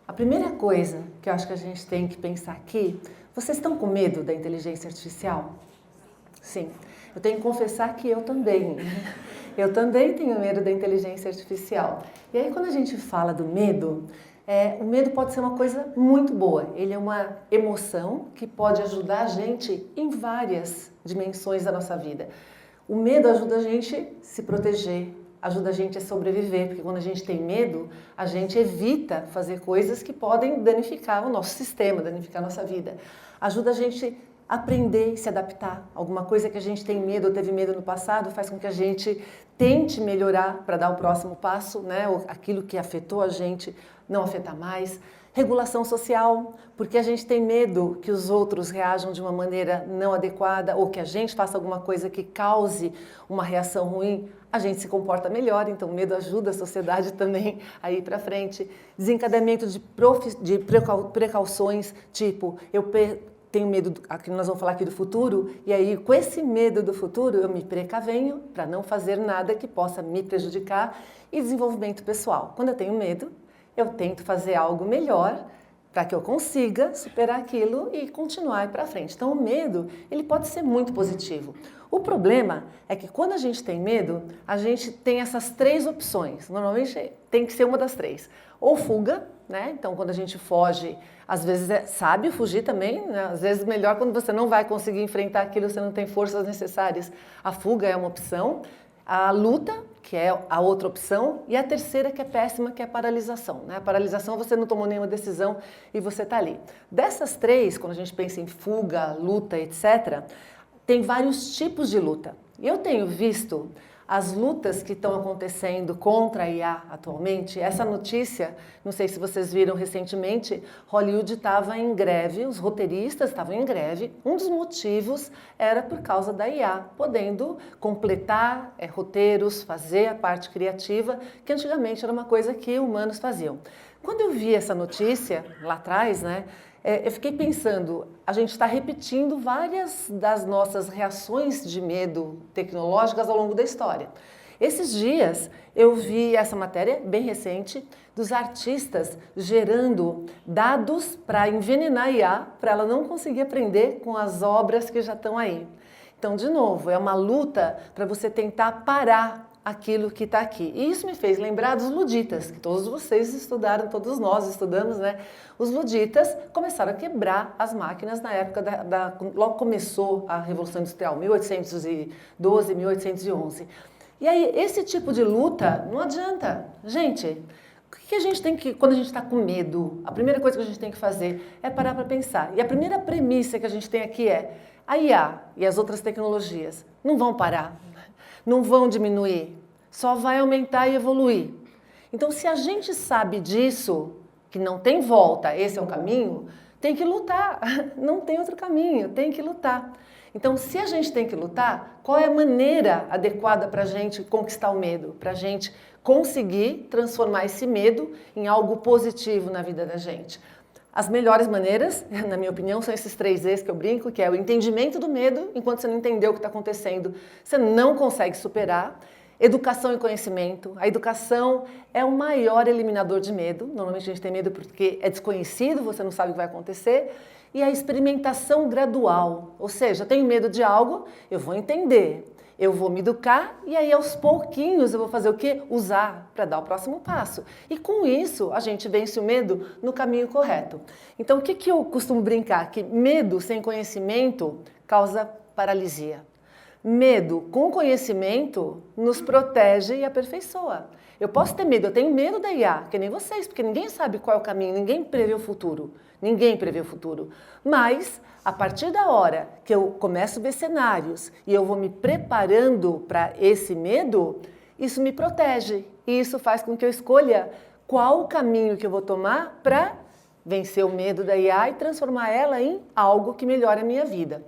A primeira coisa que eu acho que a gente tem que pensar aqui, vocês estão com medo da inteligência artificial? Sim. Eu tenho que confessar que eu também. Eu também tenho medo da inteligência artificial. E aí quando a gente fala do medo, o medo pode ser uma coisa muito boa. Ele é uma emoção que pode ajudar a gente em várias dimensões da nossa vida. O medo ajuda a gente a se proteger, ajuda a gente a sobreviver, porque quando a gente tem medo, a gente evita fazer coisas que podem danificar o nosso sistema, danificar a nossa vida. Ajuda a gente a aprender e se adaptar. Alguma coisa que a gente tem medo ou teve medo no passado faz com que a gente tente melhorar para dar o próximo passo, né? Ou aquilo que afetou a gente não afetar mais. Regulação social, porque a gente tem medo que os outros reajam de uma maneira não adequada ou que a gente faça alguma coisa que cause uma reação ruim, a gente se comporta melhor, então o medo ajuda a sociedade também a ir para frente. Desencadeamento de precauções, tipo, tenho medo, aqui nós vamos falar aqui do futuro, e aí com esse medo do futuro eu me precavenho para não fazer nada que possa me prejudicar. E desenvolvimento pessoal. Quando eu tenho medo, eu tento fazer algo melhor para que eu consiga superar aquilo e continuar para frente. Então, o medo, ele pode ser muito positivo. O problema é que quando a gente tem medo, a gente tem essas três opções. Normalmente tem que ser uma das três. Ou fuga, né? Então, quando a gente foge, às vezes é sábio fugir também, né? Às vezes melhor quando você não vai conseguir enfrentar aquilo, você não tem forças necessárias. A fuga é uma opção. A luta, que é a outra opção, e a terceira, que é péssima, que é a paralisação. Né? A paralisação, você não tomou nenhuma decisão e você está ali. Dessas três, quando a gente pensa em fuga, luta, etc., tem vários tipos de luta. Eu tenho visto as lutas que estão acontecendo contra a IA atualmente. Essa notícia, não sei se vocês viram recentemente, Hollywood estava em greve, os roteiristas estavam em greve. Um dos motivos era por causa da IA, podendo completar roteiros, fazer a parte criativa, que antigamente era uma coisa que humanos faziam. Quando eu vi essa notícia lá atrás, né, eu fiquei pensando, a gente está repetindo várias das nossas reações de medo tecnológicas ao longo da história. Esses dias eu vi essa matéria, bem recente, dos artistas gerando dados para envenenar a IA, para ela não conseguir aprender com as obras que já estão aí. Então, de novo, é uma luta para você tentar parar aquilo que está aqui. E isso me fez lembrar dos luditas, que todos vocês estudaram, todos nós estudamos, né? Os luditas começaram a quebrar as máquinas na época logo começou a Revolução Industrial, 1812, 1811. E aí, esse tipo de luta não adianta. Gente, o que a gente tem que, quando a gente está com medo, a primeira coisa que a gente tem que fazer é parar para pensar. E a primeira premissa que a gente tem aqui é: a IA e as outras tecnologias não vão parar. Não vão diminuir, só vai aumentar e evoluir. Então, se a gente sabe disso, que não tem volta, esse é o caminho, tem que lutar. Não tem outro caminho, tem que lutar. Então, se a gente tem que lutar, qual é a maneira adequada para a gente conquistar o medo? Para a gente conseguir transformar esse medo em algo positivo na vida da gente? As melhores maneiras, na minha opinião, são esses 3 E's que eu brinco, que é o entendimento do medo. Enquanto você não entendeu o que está acontecendo, você não consegue superar. Educação e conhecimento. A educação é o maior eliminador de medo. Normalmente a gente tem medo porque é desconhecido, você não sabe o que vai acontecer. E a experimentação gradual. Ou seja, eu tenho medo de algo, eu vou entender. Eu vou me educar e aí aos pouquinhos eu vou fazer o quê? Usar para dar o próximo passo. E com isso a gente vence o medo no caminho correto. Então o que eu costumo brincar? Que medo sem conhecimento causa paralisia. Medo com conhecimento nos protege e aperfeiçoa. Eu posso ter medo, eu tenho medo da IA, que nem vocês, porque ninguém sabe qual é o caminho, ninguém prevê o futuro. Ninguém prevê o futuro. Mas, a partir da hora que eu começo a ver cenários e eu vou me preparando para esse medo, isso me protege. E isso faz com que eu escolha qual o caminho que eu vou tomar para vencer o medo da IA e transformar ela em algo que melhore a minha vida.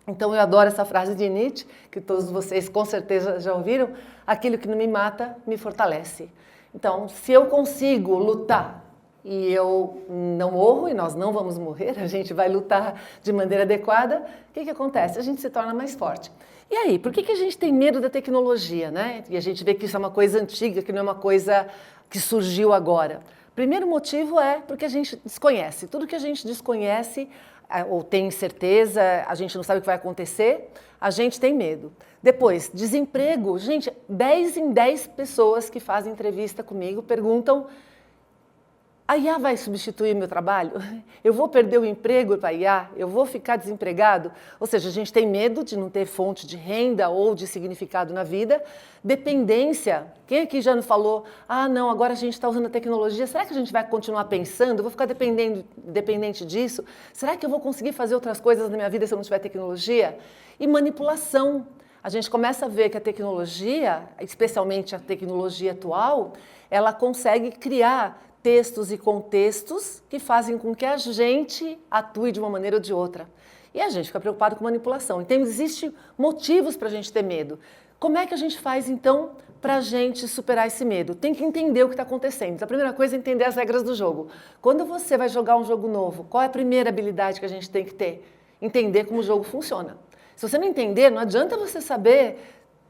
Então, eu adoro essa frase de Nietzsche, que todos vocês com certeza já ouviram: aquilo que não me mata, me fortalece. Então, se eu consigo lutar e eu não morro, e nós não vamos morrer, a gente vai lutar de maneira adequada, o que acontece? A gente se torna mais forte. E aí, por que a gente tem medo da tecnologia, né? E a gente vê que isso é uma coisa antiga, que não é uma coisa que surgiu agora. Primeiro motivo é porque a gente desconhece. Tudo que a gente desconhece ou tem incerteza, a gente não sabe o que vai acontecer, a gente tem medo. Depois, desemprego. Gente, 10 em 10 pessoas que fazem entrevista comigo perguntam: a IA vai substituir meu trabalho? Eu vou perder o emprego para a IA? Eu vou ficar desempregado? Ou seja, a gente tem medo de não ter fonte de renda ou de significado na vida. Dependência. Quem aqui já não falou: ah, não, agora a gente está usando a tecnologia, será que a gente vai continuar pensando? Eu vou ficar dependente disso? Será que eu vou conseguir fazer outras coisas na minha vida se eu não tiver tecnologia? E manipulação. A gente começa a ver que a tecnologia, especialmente a tecnologia atual, ela consegue criar textos e contextos que fazem com que a gente atue de uma maneira ou de outra. E a gente fica preocupado com manipulação. Então, existem motivos para a gente ter medo. Como é que a gente faz, então, para a gente superar esse medo? Tem que entender o que está acontecendo. Então, a primeira coisa é entender as regras do jogo. Quando você vai jogar um jogo novo, qual é a primeira habilidade que a gente tem que ter? Entender como o jogo funciona. Se você não entender, não adianta você saber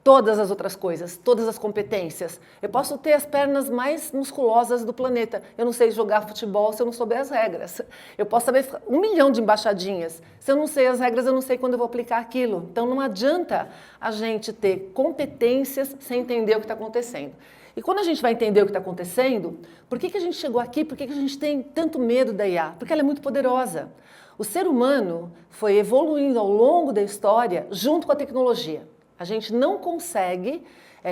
todas as outras coisas, todas as competências. Eu posso ter as pernas mais musculosas do planeta. Eu não sei jogar futebol se eu não souber as regras. Eu posso saber 1 milhão de embaixadinhas. Se eu não sei as regras, eu não sei quando eu vou aplicar aquilo. Então não adianta a gente ter competências sem entender o que está acontecendo. E quando a gente vai entender o que está acontecendo, por que a gente chegou aqui? Por que a gente tem tanto medo da IA? Porque ela é muito poderosa. O ser humano foi evoluindo ao longo da história junto com a tecnologia. A gente não consegue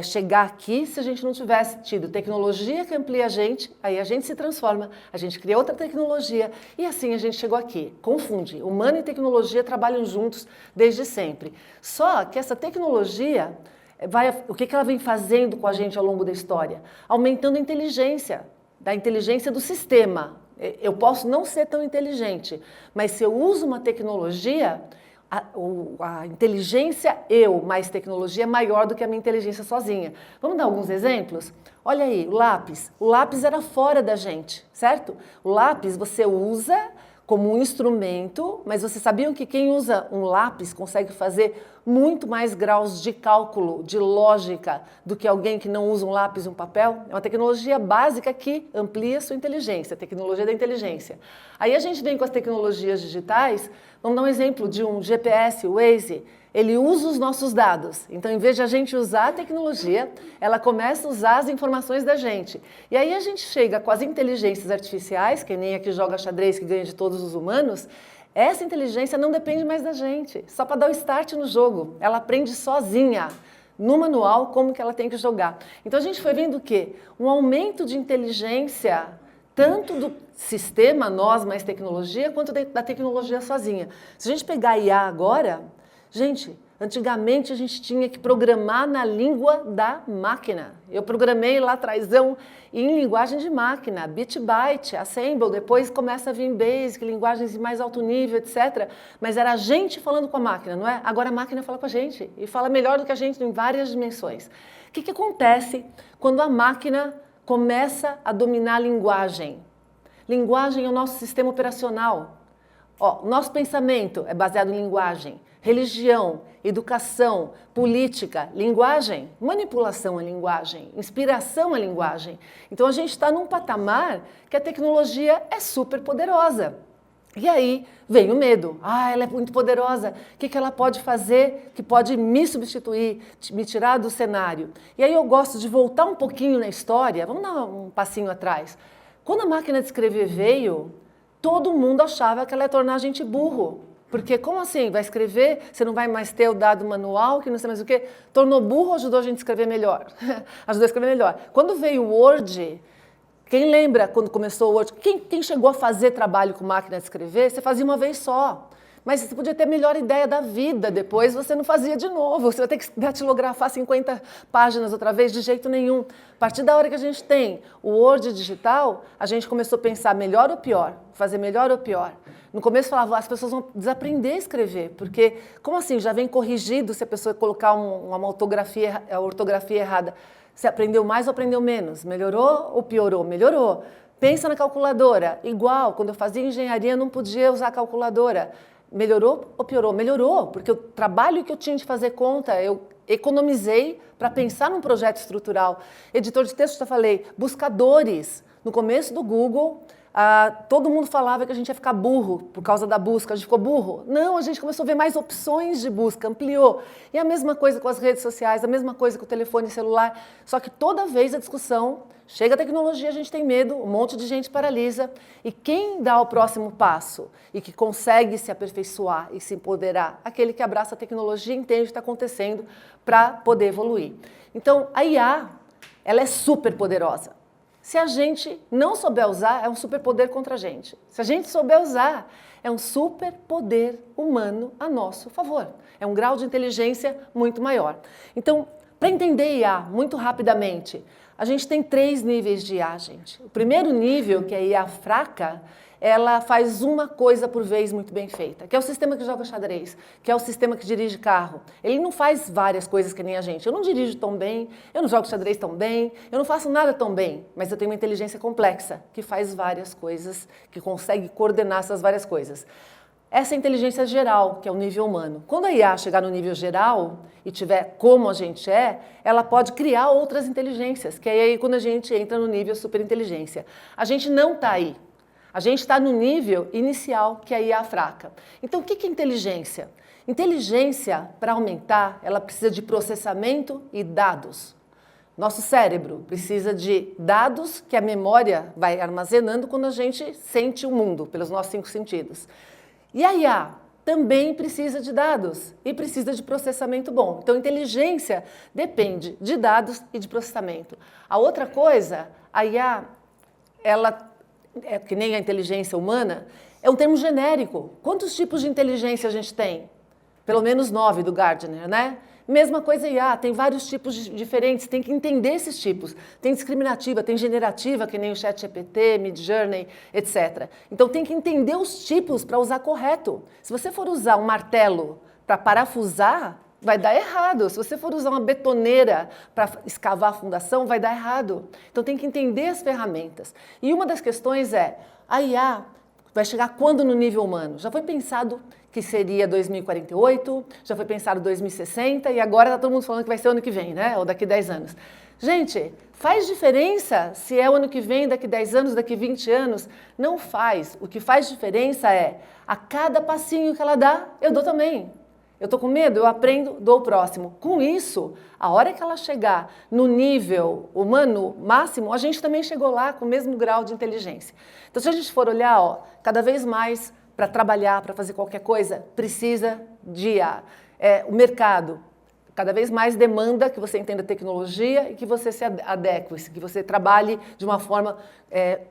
chegar aqui se a gente não tivesse tido tecnologia que amplia a gente, aí a gente se transforma, a gente cria outra tecnologia e assim a gente chegou aqui. Confunde, humano e tecnologia trabalham juntos desde sempre. Só que essa tecnologia, o que ela vem fazendo com a gente ao longo da história? Aumentando a inteligência, da inteligência do sistema. Eu posso não ser tão inteligente, mas se eu uso uma tecnologia, a inteligência mais tecnologia é maior do que a minha inteligência sozinha. Vamos dar alguns exemplos? Olha aí, o lápis. O lápis era fora da gente, certo? O lápis você usa como um instrumento, mas vocês sabiam que quem usa um lápis consegue fazer muito mais graus de cálculo, de lógica, do que alguém que não usa um lápis e um papel? É uma tecnologia básica que amplia a sua inteligência, a tecnologia da inteligência. Aí a gente vem com as tecnologias digitais, vamos dar um exemplo de um GPS, o Waze. Ele usa os nossos dados. Então, em vez de a gente usar a tecnologia, ela começa a usar as informações da gente. E aí a gente chega com as inteligências artificiais, que nem a que joga xadrez, que ganha de todos os humanos. Essa inteligência não depende mais da gente, só para dar o start no jogo. Ela aprende sozinha, no manual, como que ela tem que jogar. Então, a gente foi vendo o quê? Um aumento de inteligência, tanto do sistema, nós mais tecnologia, quanto da tecnologia sozinha. Se a gente pegar a IA agora... Gente, antigamente a gente tinha que programar na língua da máquina. Eu programei lá atrásão em linguagem de máquina, bit byte, assembly, depois começa a vir basic, linguagens de mais alto nível, etc. Mas era a gente falando com a máquina, não é? Agora a máquina fala com a gente e fala melhor do que a gente em várias dimensões. O que acontece quando a máquina começa a dominar a linguagem? Linguagem é o nosso sistema operacional. Nosso pensamento é baseado em linguagem. Religião, educação, política, linguagem, manipulação é linguagem, inspiração é linguagem. Então a gente está num patamar que a tecnologia é super poderosa. E aí vem o medo. Ela é muito poderosa. O que ela pode fazer que pode me substituir, me tirar do cenário? E aí eu gosto de voltar um pouquinho na história. Vamos dar um passinho atrás. Quando a máquina de escrever veio, todo mundo achava que ela ia tornar a gente burro. Porque como assim? Vai escrever, você não vai mais ter o dado manual, que não sei mais o quê. Tornou burro ou ajudou a gente a escrever melhor? Ajudou a escrever melhor. Quando veio o Word, quem lembra quando começou o Word? Quem chegou a fazer trabalho com máquina de escrever, você fazia uma vez só. Mas você podia ter a melhor ideia da vida, depois você não fazia de novo. Você vai ter que datilografar 50 páginas outra vez, de jeito nenhum. A partir da hora que a gente tem o Word digital, a gente começou a pensar melhor ou pior, fazer melhor ou pior. No começo falava, as pessoas vão desaprender a escrever, porque, como assim, já vem corrigido se a pessoa colocar uma ortografia errada. Você aprendeu mais ou aprendeu menos? Melhorou ou piorou? Melhorou. Pensa na calculadora, igual, quando eu fazia engenharia não podia usar a calculadora. Melhorou ou piorou? Melhorou, porque o trabalho que eu tinha de fazer conta, eu economizei para pensar num projeto estrutural. Editor de texto, já falei, buscadores. No começo do Google, todo mundo falava que a gente ia ficar burro por causa da busca. A gente ficou burro? Não, a gente começou a ver mais opções de busca, ampliou. E a mesma coisa com as redes sociais, a mesma coisa com o telefone celular. Só que toda vez a discussão, chega a tecnologia, a gente tem medo, um monte de gente paralisa. E quem dá o próximo passo e que consegue se aperfeiçoar e se empoderar? Aquele que abraça a tecnologia e entende o que está acontecendo para poder evoluir. Então, a IA, ela é super poderosa. Se a gente não souber usar, é um superpoder contra a gente. Se a gente souber usar, é um superpoder humano a nosso favor. É um grau de inteligência muito maior. Então, para entender IA muito rapidamente, a gente tem 3 níveis de IA, gente. O primeiro nível, que é a IA fraca, ela faz uma coisa por vez muito bem feita, que é o sistema que joga xadrez, que é o sistema que dirige carro. Ele não faz várias coisas que nem a gente. Eu não dirijo tão bem, eu não jogo xadrez tão bem, eu não faço nada tão bem, mas eu tenho uma inteligência complexa, que faz várias coisas, que consegue coordenar essas várias coisas. Essa é a inteligência geral, que é o nível humano. Quando a IA chegar no nível geral e tiver como a gente é, ela pode criar outras inteligências, que é aí quando a gente entra no nível superinteligência. A gente não está aí. A gente está no nível inicial, que é a IA fraca. Então, o que é inteligência? Inteligência, para aumentar, ela precisa de processamento e dados. Nosso cérebro precisa de dados que a memória vai armazenando quando a gente sente o mundo, pelos nossos 5 sentidos. E a IA também precisa de dados e precisa de processamento bom. Então, inteligência depende de dados e de processamento. A outra coisa, a IA, ela que nem a inteligência humana, é um termo genérico. Quantos tipos de inteligência a gente tem? Pelo menos 9 do Gardner, né? Mesma coisa IA, tem vários tipos diferentes, tem que entender esses tipos. Tem discriminativa, tem generativa, que nem o ChatGPT, Midjourney, etc. Então tem que entender os tipos para usar correto. Se você for usar um martelo para parafusar, vai dar errado. Se você for usar uma betoneira para escavar a fundação, vai dar errado. Então tem que entender as ferramentas. E uma das questões é, a IA vai chegar quando no nível humano? Já foi pensado que seria 2048, já foi pensado 2060 e agora está todo mundo falando que vai ser ano que vem, né? Ou daqui 10 anos. Gente, faz diferença se é o ano que vem, daqui 10 anos, daqui 20 anos? Não faz. O que faz diferença é, a cada passinho que ela dá, eu dou também. Eu estou com medo, eu aprendo, dou o próximo. Com isso, a hora que ela chegar no nível humano máximo, a gente também chegou lá com o mesmo grau de inteligência. Então, se a gente for olhar, ó, cada vez mais para trabalhar, para fazer qualquer coisa, precisa de IA. O mercado cada vez mais demanda que você entenda tecnologia e que você se adeque, que você trabalhe de uma forma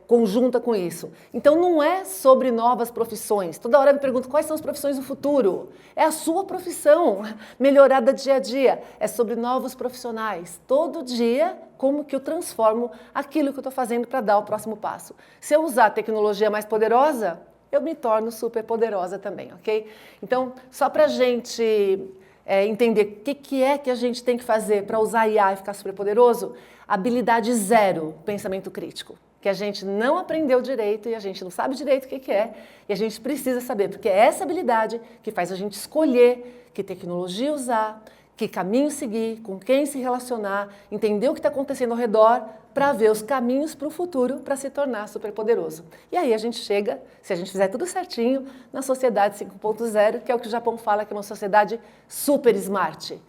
conjunta com isso. Então, não é sobre novas profissões. Toda hora eu me pergunto quais são as profissões do futuro. É a sua profissão, melhorada dia a dia. É sobre novos profissionais. Todo dia, como que eu transformo aquilo que eu estou fazendo para dar o próximo passo. Se eu usar a tecnologia mais poderosa, eu me torno super poderosa também, ok? Então, só para a gente entender o que é que a gente tem que fazer para usar a IA e ficar super poderoso, habilidade 0, pensamento crítico, que a gente não aprendeu direito e a gente não sabe direito o que é, e a gente precisa saber, porque é essa habilidade que faz a gente escolher que tecnologia usar, que caminho seguir, com quem se relacionar, entender o que está acontecendo ao redor, para ver os caminhos para o futuro para se tornar superpoderoso. E aí a gente chega, se a gente fizer tudo certinho, na sociedade 5.0, que é o que o Japão fala que é uma sociedade super smart.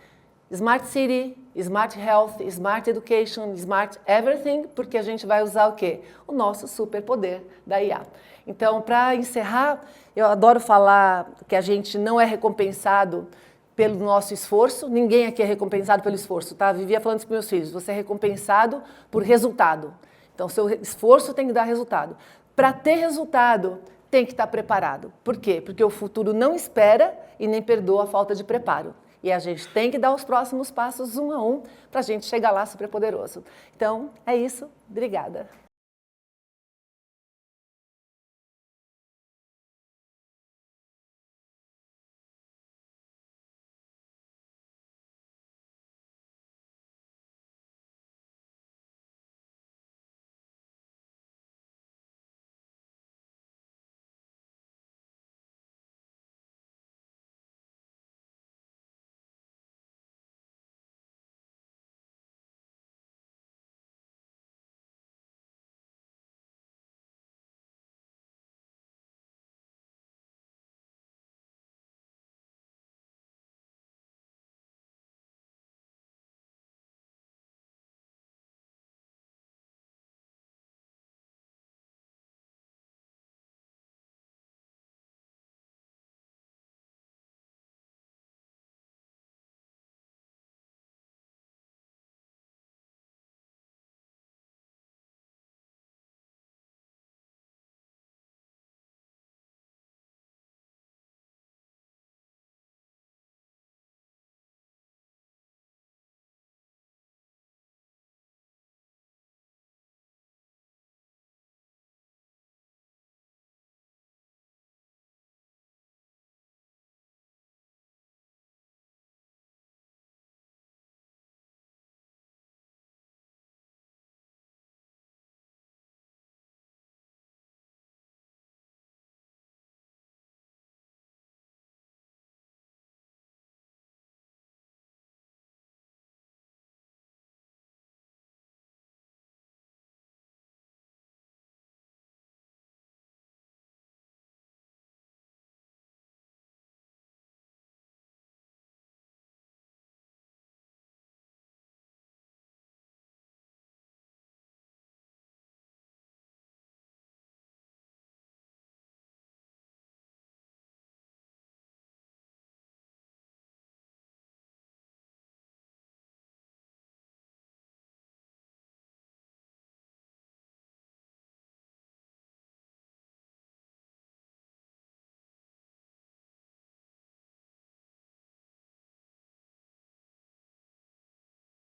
Smart City, Smart Health, Smart Education, Smart Everything, porque a gente vai usar o quê? O nosso superpoder da IA. Então, para encerrar, eu adoro falar que a gente não é recompensado pelo nosso esforço, ninguém aqui é recompensado pelo esforço, tá? Vivia falando isso para meus filhos, você é recompensado por resultado. Então, seu esforço tem que dar resultado. Para ter resultado, tem que estar preparado. Por quê? Porque o futuro não espera e nem perdoa a falta de preparo. E a gente tem que dar os próximos passos, um a um, para a gente chegar lá super poderoso. Então, é isso. Obrigada.